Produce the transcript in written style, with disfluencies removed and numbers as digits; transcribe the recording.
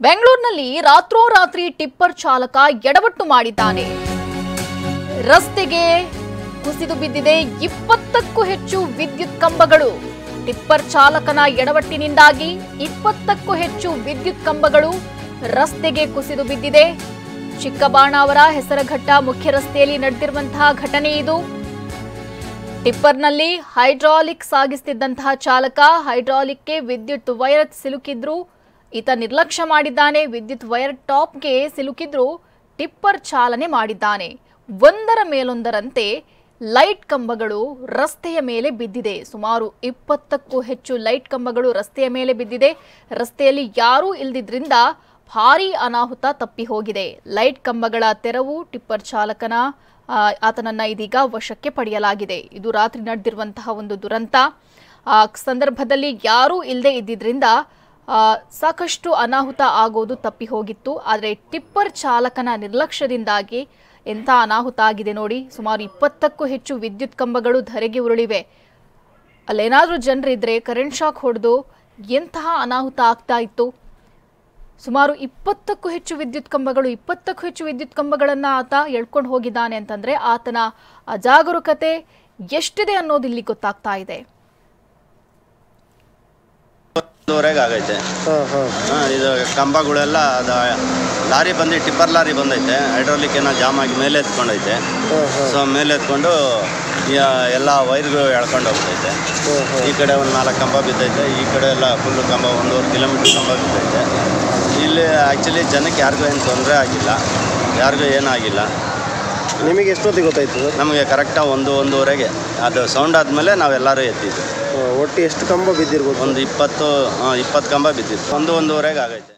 ಬೆಂಗಳೂರಿನಲ್ಲಿ ರಾತ್ರೋರಾತ್ರಿ ಟಿಪ್ಪರ್ ಚಾಲಕ ಎಡವಟ್ಟು ಮಾಡಿದ್ದಾನೆ. ರಸ್ತೆಗೆ ಕುಸಿದು ಬಿದ್ದಿದೆ 20ಕ್ಕೂ ಹೆಚ್ಚು ವಿದ್ಯುತ್ ಕಂಬಗಳು. ಟಿಪ್ಪರ್ ಚಾಲಕನ ಎಡವಟ್ಟಿನಿಂದಾಗಿ 20ಕ್ಕೂ ಹೆಚ್ಚು ವಿದ್ಯುತ್ ಕಂಬಗಳು ರಸ್ತೆಗೆ ಕುಸಿದು ಬಿದ್ದಿದೆ. ಚಿಕ್ಕಬಾಣಾವರ ಹೆಸರಘಟ್ಟ ಮುಖ್ಯ ರಸ್ತೆಯಲ್ಲಿ ನಡೆದಿರುವಂತಹ ಘಟನೆ ಇದು. ಟಿಪ್ಪರ್ನಲ್ಲಿ ಹೈಡ್ರಾಲಿಕ್ ಸಾಗಿಸುತ್ತಿದ್ದಂತಹ ಚಾಲಕ ಹೈಡ್ರಾಲಿಕ್ಗೆ ವಿದ್ಯುತ್ ವೈರ್ ಸಿಲುಕಿದ್ರು. ಈತ ನಿರ್ಲಕ್ಷ್ಯ ಮಾಡಿದ್ದಾನೆ. ವಿದ್ಯುತ್ ವೈರ್ ಟಾಪ್ಗೆ ಸಿಲುಕಿದ್ರು ಟಿಪ್ಪರ್ ಚಾಲನೆ ಮಾಡಿದ್ದಾನೆ. ಒಂದರ ಮೇಲೊಂದರಂತೆ ಲೈಟ್ ಕಂಬಗಳು ರಸ್ತೆಯ ಮೇಲೆ ಬಿದ್ದಿದೆ. ಸುಮಾರು 20ಕ್ಕೂ ಹೆಚ್ಚು ಲೈಟ್ ಕಂಬಗಳು ರಸ್ತೆಯ ಮೇಲೆ ಬಿದ್ದಿದೆ. ರಸ್ತೆಯಲ್ಲಿ ಯಾರೂ ಇಲ್ಲದಿದ್ರಿಂದ ಭಾರೀ ಅನಾಹುತ ತಪ್ಪಿ ಹೋಗಿದೆ. ಲೈಟ್ ಕಂಬಗಳ ತೆರವು ಟಿಪ್ಪರ್ ಚಾಲಕನ ಆತನನ್ನ ಇದೀಗ ವಶಕ್ಕೆ ಪಡೆಯಲಾಗಿದೆ. ಇದು ರಾತ್ರಿ ನಡೆದಿರುವಂತಹ ಒಂದು ದುರಂತ. ಆ ಸಂದರ್ಭದಲ್ಲಿ ಯಾರೂ ಇಲ್ಲದೆ ಇದ್ದಿದ್ರಿಂದ ಸಾಕಷ್ಟು ಅನಾಹುತ ಆಗೋದು ತಪ್ಪಿ ಹೋಗಿತ್ತು. ಆದರೆ ಟಿಪ್ಪರ್ ಚಾಲಕನ ನಿರ್ಲಕ್ಷ್ಯದಿಂದಾಗಿ ಎಂಥ ಅನಾಹುತ ಆಗಿದೆ ನೋಡಿ. ಸುಮಾರು 20ಕ್ಕೂ ಹೆಚ್ಚು ವಿದ್ಯುತ್ ಕಂಬಗಳು ಧರೆಗೆ ಉರುಳಿವೆ. ಅಲ್ಲೇನಾದರೂ ಜನರಿದ್ರೆ ಕರೆಂಟ್ ಶಾಕ್ ಹೊಡೆದು ಎಂತಹ ಅನಾಹುತ ಆಗ್ತಾ ಇತ್ತು. ಸುಮಾರು 20ಕ್ಕೂ ಹೆಚ್ಚು ವಿದ್ಯುತ್ ಕಂಬಗಳನ್ನು ಆತ ಎಳ್ಕೊಂಡು ಹೋಗಿದ್ದಾನೆ ಅಂತಂದ್ರೆ ಆತನ ಅಜಾಗರೂಕತೆ ಎಷ್ಟಿದೆ ಅನ್ನೋದು ಇಲ್ಲಿ ಗೊತ್ತಾಗ್ತಾ ಇದೆ. ಆಗೈತೆ ಇದು ಕಂಬಗಳೆಲ್ಲ ಲಾರಿ ಬಂದು ಟಿಪ್ಪರ್ ಲಾರಿ ಬಂದೈತೆ. ಹೈಡ್ರಾಲಿಕ್ ಏನೋ ಜಾಮ್ ಆಗಿ ಮೇಲೆ ಎತ್ಕೊಂಡೈತೆ. ಸೊ ಮೇಲೆ ಎತ್ಕೊಂಡು ಎಲ್ಲ ವೈರ್ಗಳು ಎಳ್ಕೊಂಡು ಹೋಗ್ತೈತೆ. ಈ ಕಡೆ ಒಂದು 4 ಕಂಬ ಬಿದ್ದೈತೆ. ಈ ಕಡೆ ಎಲ್ಲ ಫುಲ್ಲು ಕಂಬ 1.5 ಕಿಲೋಮೀಟರ್ ಕಂಬ ಬಿದ್ದೈತೆ. ಇಲ್ಲಿ ಆ್ಯಕ್ಚುಲಿ ಜನಕ್ಕೆ ಯಾರಿಗೂ ಏನು ತೊಂದರೆ ಆಗಿಲ್ಲ, ಯಾರಿಗೂ ಏನಾಗಿಲ್ಲ. ನಿಮಗೆ ಎಷ್ಟೊತ್ತಿಗೆ ಗೊತ್ತಾಯ್ತು? ನಮಗೆ ಕರೆಕ್ಟಾಗಿ 1-1:30ಗೆ ಅದು ಸೌಂಡ್ ಆದಮೇಲೆ ನಾವೆಲ್ಲರೂ ಎತ್ತಿದ್ವಿ. ಒಟ್ಟು ಎಷ್ಟು ಕಂಬ ಬಿದ್ದಿರ್ಬೋದು? ಒಂದು 20 ಕಂಬ ಬಿದ್ದಿತ್ತು. 1-1:30ಗೆ ಆಗೈತೆ.